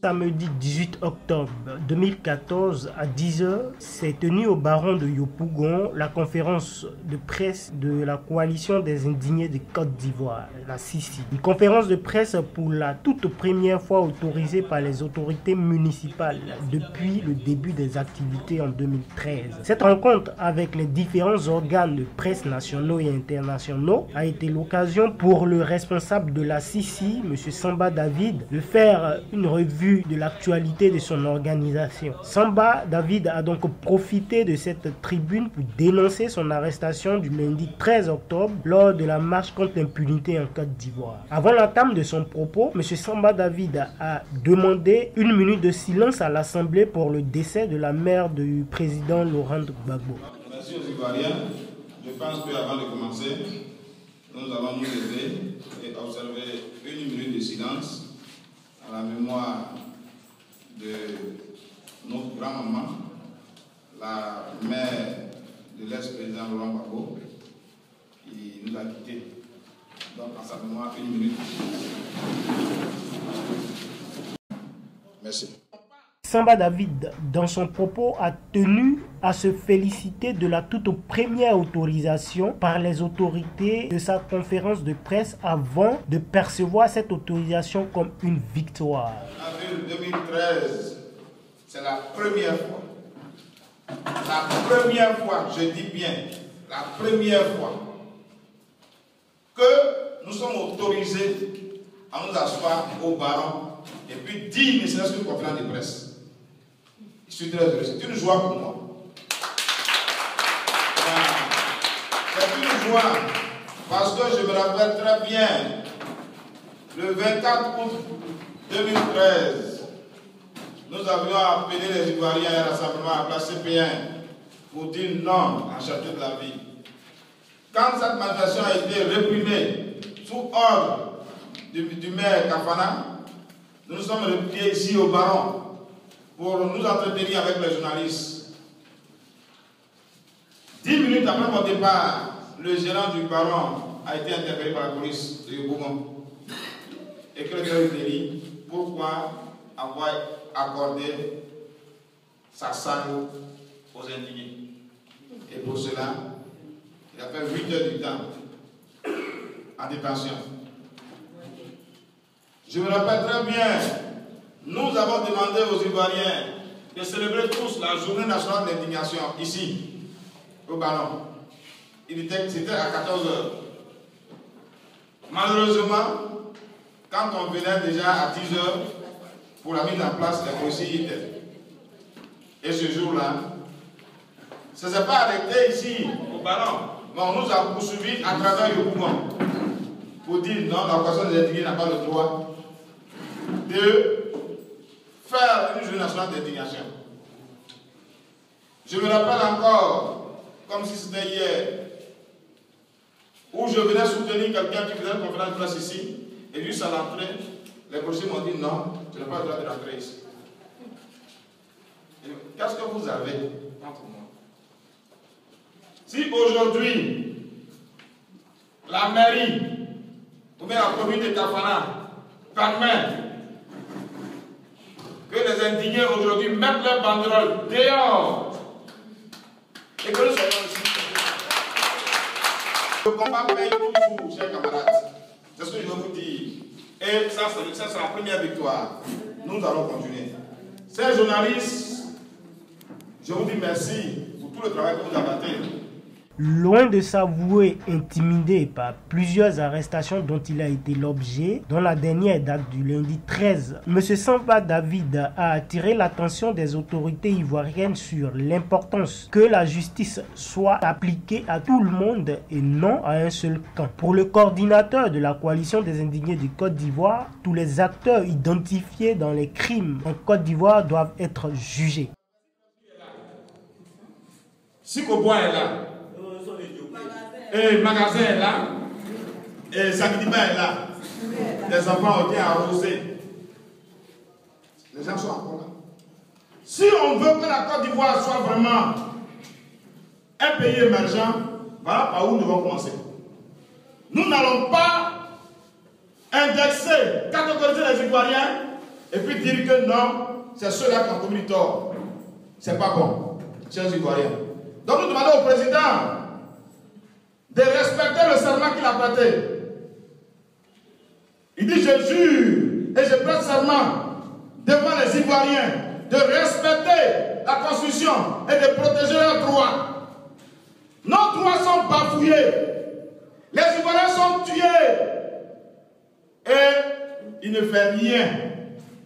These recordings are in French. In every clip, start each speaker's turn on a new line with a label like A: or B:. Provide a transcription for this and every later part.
A: Samedi 18 octobre 2014 à 10h, s'est tenue au Baron de Yopougon la conférence de presse de la coalition des indignés de Côte d'Ivoire, la CICI. Une conférence de presse pour la toute première fois autorisée par les autorités municipales depuis le début des activités en 2013. Cette rencontre avec les différents organes de presse nationaux et internationaux a été l'occasion pour le responsable de la CICI, M. Samba David, de faire une revue de l'actualité de son organisation. Samba David a donc profité de cette tribune pour dénoncer son arrestation du lundi 13 octobre lors de la marche contre l'impunité en Côte d'Ivoire. Avant l'entame de son propos, M. Samba David a demandé 1 minute de silence à l'Assemblée pour le décès de la mère du président Laurent Gbagbo.
B: Merci aux Ivoiriens. Je pense qu'avant de commencer, nous allons nous lever et observer 1 minute de silence à la mémoire de notre grand-maman, la mère de l'ex-président Laurent Gbagbo, qui nous a quittés. Donc, en sa mémoire, 1 minute. Merci.
A: Samba David, dans son propos, a tenu à se féliciter de la toute première autorisation par les autorités de sa conférence de presse avant de percevoir cette autorisation comme une victoire.
B: En avril 2013, c'est la première fois. La première fois, je dis bien, la première fois que nous sommes autorisés à nous asseoir au baron et puis dire, ne serait-ce qu'une conférence de presse. Je suis très heureux, c'est une joie pour moi. C'est une joie parce que je me rappelle très bien, le 24 août 2013, nous avions appelé les Ivoiriens à un rassemblement à Place CP1 pour dire non à Château de la Vie. Quand cette manifestation a été réprimée sous ordre du maire Kafana, nous nous sommes repliés ici au Baron pour nous entretenir avec les journalistes. 10 minutes après mon départ, le gérant du Baron a été interpellé par la police de Yopougon. Et que le directeur lui dit pourquoi avoir accordé sa salle aux indignés. Et pour cela, il a fait 8 heures du temps en détention. Je me rappelle très bien, nous avons demandé aux Ivoiriens de célébrer tous la journée nationale d'indignation ici, au Ballon. C'était à 14 h. Malheureusement, quand on venait déjà à 10 h pour la mise en place, les policiers étaient. Et ce jour-là, ça ne s'est pas arrêté ici, au Ballon, mais on nous a poursuivis à travers le mouvement pour dire non, la personne des indignés n'a pas le droit de faire une journée nationale d'indignation. Je me rappelle encore, comme si c'était hier, où je venais soutenir quelqu'un qui faisait une conférence de presse ici, et juste à l'entrée, les policiers m'ont dit non, tu n'as pas le droit de rentrer ici. Qu'est-ce que vous avez contre moi? Si aujourd'hui, la mairie, ou bien la commune de Kafana, permet que les indignés aujourd'hui mettent leur banderole dehors et que nous soyons ici. Le combat paye toujours, chers camarades. C'est ce que je veux vous dire. Et ça, c'est la première victoire. Nous allons continuer. Chers journalistes, je vous dis merci pour tout le travail que vous avez fait.
A: Loin de s'avouer intimidé par plusieurs arrestations dont il a été l'objet, dont la dernière date du lundi 13, M. Samba David a attiré l'attention des autorités ivoiriennes sur l'importance que la justice soit appliquée à tout le monde et non à un seul camp. Pour le coordinateur de la coalition des indignés de Côte d'Ivoire, tous les acteurs identifiés dans les crimes en Côte d'Ivoire doivent être jugés.
B: Si Kobois est là, et le magasin est là, et Sakidiba est là, les enfants ont été arrosés. Les gens sont encore là. Si on veut que la Côte d'Ivoire soit vraiment un pays émergent, voilà par où nous devons commencer. Nous n'allons pas indexer, catégoriser les Ivoiriens et puis dire que non, c'est ceux-là qui ont commis tort. C'est pas bon, chers Ivoiriens. Donc nous demandons au président de respecter le serment qu'il a prêté. Il dit, je jure et je prête serment devant les Ivoiriens de respecter la Constitution et de protéger leurs droits. Nos droits sont bafouillés. Les Ivoiriens sont tués. Et il ne fait rien.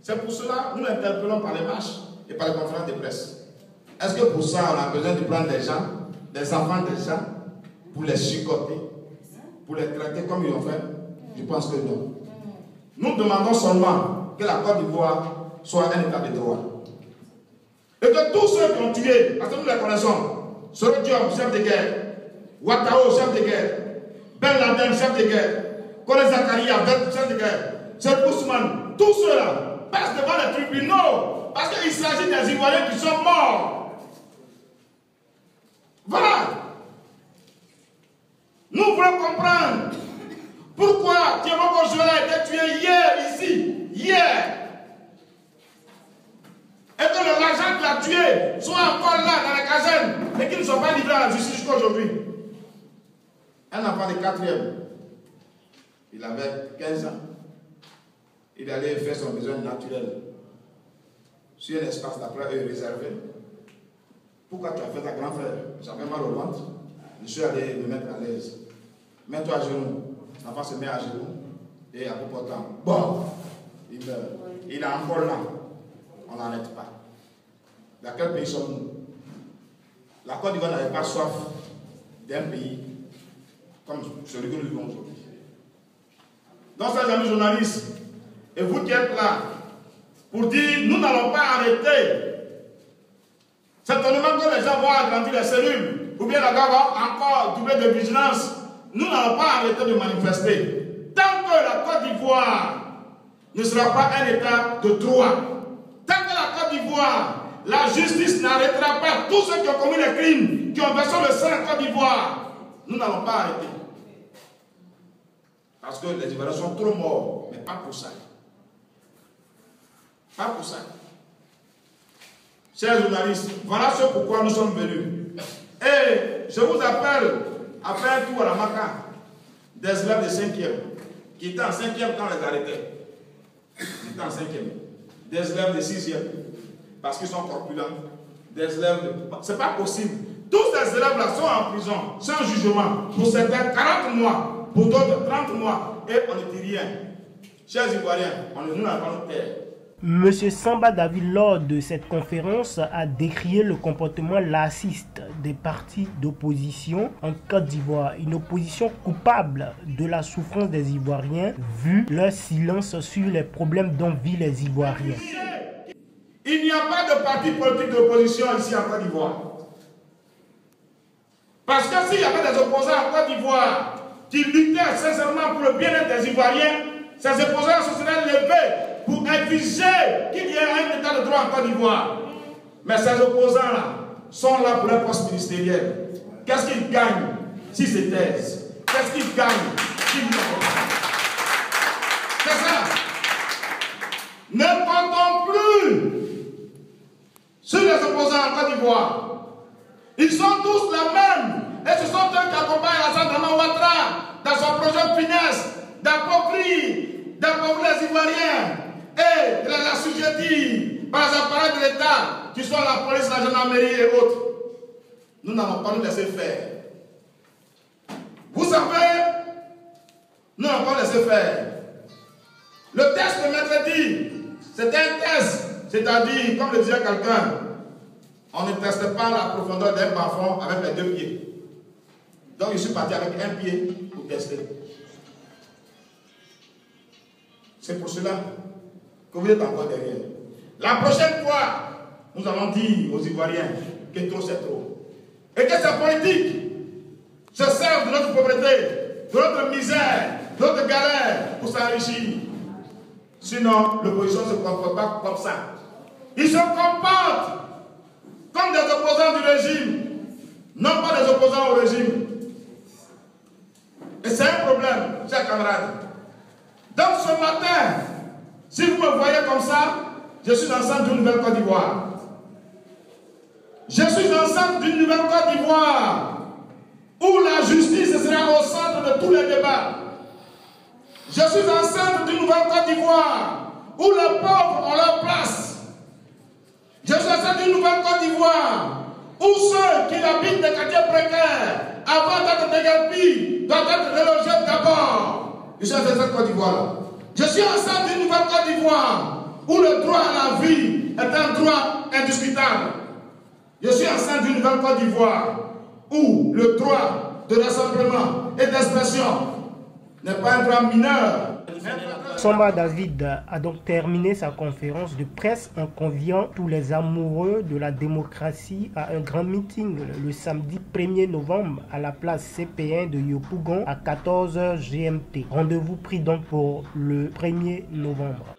B: C'est pour cela que nous l'interpellons par les marches et par les conférences de presse. Est-ce que pour ça, on a besoin de prendre des gens, des enfants des gens, pour les chicoter, pour les traiter comme ils ont fait? Je pense que non. Nous demandons seulement que la Côte d'Ivoire soit un état de droit. Et que tous ceux qui ont tué, parce que nous les connaissons, Soro Diop, chef de guerre, Ouattao, chef de guerre, Ben Laden, chef de guerre, Kone Zakaria, chef de guerre, Serge Ousmane, tous ceux-là passent devant les tribunaux parce qu'il s'agit des Ivoiriens qui sont morts. Voilà. Nous voulons comprendre pourquoi Thierry Bourgeois a été tué hier, ici, hier. Et que l'argent qui l'a tué soit encore là dans les casernes et qu'ils ne soient pas livrés à la justice jusqu'à aujourd'hui. Un enfant de 4e, il avait 15 ans. Il allait faire son besoin naturel sur un espace d'après eux réservé. Pourquoi tu as fait ta grand frère? J'avais mal au ventre. Je suis allé me mettre à l'aise. Mets-toi à genoux. L'enfant se met à genoux et à bout portant. Bon, il meurt. Il est encore là. On n'arrête pas. Dans quel pays sommes-nous? La Côte d'Ivoire n'avait pas soif d'un pays comme celui que nous vivons aujourd'hui. Donc, chers amis journalistes, et vous qui êtes là, pour dire, nous n'allons pas arrêter. Certainement que les gens vont agrandir les cellules, ou bien la gare va encore doubler de vigilance. Nous n'allons pas arrêter de manifester. Tant que la Côte d'Ivoire ne sera pas un état de droit, tant que la Côte d'Ivoire, la justice n'arrêtera pas tous ceux qui ont commis les crimes, qui ont versé le sang en Côte d'Ivoire, nous n'allons pas arrêter. Parce que les Ivoiriens sont trop morts, mais pas pour ça. Pas pour ça. Chers journalistes, voilà ce pourquoi nous sommes venus. Et je vous appelle à faire un tour à la Maca des élèves de 5e, qui étaient en 5e quand on les arrêtait. Ils étaient en 5e. Des élèves de 6e, parce qu'ils sont corpulents. Des élèves de... C'est pas possible. Tous ces élèves-là sont en prison, sans jugement. Pour certains, 40 mois. Pour d'autres, 30 mois. Et on ne dit rien. Chers Ivoiriens, nous n'avons pas de terre.
A: Monsieur Samba David, lors de cette conférence, a décrié le comportement laxiste des partis d'opposition en Côte d'Ivoire. Une opposition coupable de la souffrance des Ivoiriens, vu leur silence sur les problèmes dont vivent les Ivoiriens.
B: Il n'y a pas de parti politique d'opposition ici en Côte d'Ivoire. Parce que s'il y avait des opposants en Côte d'Ivoire qui luttaient sincèrement pour le bien-être des Ivoiriens, ces opposants se seraient levés pour exiger qu'il y ait un état de droit en Côte d'Ivoire. Mais ces opposants-là sont là pour un poste ministériel. Qu'est-ce qu'ils gagnent s'ils se taisent? Qu'est-ce qu'ils gagnent s'ils ne font pas? C'est ça. Ne comptons plus sur les opposants en Côte d'Ivoire. Ils sont tous les mêmes. Et ce sont eux qui accompagnent Alassane Dramane Ouattara dans son projet de finesse, d'appauvrir les Ivoiriens et de les assujettir par les appareils de l'État, qui sont la police, la gendarmerie et autres. Nous n'allons pas nous laisser faire. Vous savez, nous n'allons pas nous laisser faire. Le test de mercredi, c'est un test, c'est-à-dire, comme le disait quelqu'un, on ne teste pas la profondeur d'un plafond avec les 2 pieds. Donc je suis parti avec un pied pour tester. C'est pour cela que vous êtes encore derrière. La prochaine fois, nous allons dire aux Ivoiriens que trop c'est trop. Et que ces politiques se servent de notre pauvreté, de notre misère, de notre galère pour s'enrichir. Sinon, l'opposition ne se comporte pas comme ça. Ils se comportent comme des opposants du régime, non pas des opposants au régime. Et c'est un problème, chers camarades. Donc ce matin, Si vous me voyez comme ça, je suis enceinte d'une nouvelle Côte d'Ivoire. Je suis enceinte d'une nouvelle Côte d'Ivoire où la justice sera au centre de tous les débats. Je suis enceinte d'une nouvelle Côte d'Ivoire où les pauvres ont leur place. Je suis enceinte d'une nouvelle Côte d'Ivoire où ceux qui habitent des quartiers précaires, avant d'être déguerpis, doivent être relogés d'abord. Je suis enceinte de cette Côte d'Ivoire-là. Je suis enceinte d'une nouvelle Côte d'Ivoire où le droit à la vie est un droit indiscutable. Je suis enceinte d'une nouvelle Côte d'Ivoire où le droit de rassemblement et d'expression n'est pas un droit mineur.
A: Samba David a donc terminé sa conférence de presse en conviant tous les amoureux de la démocratie à un grand meeting le samedi 1er novembre à la place CP1 de Yopougon à 14h GMT. Rendez-vous pris donc pour le 1er novembre.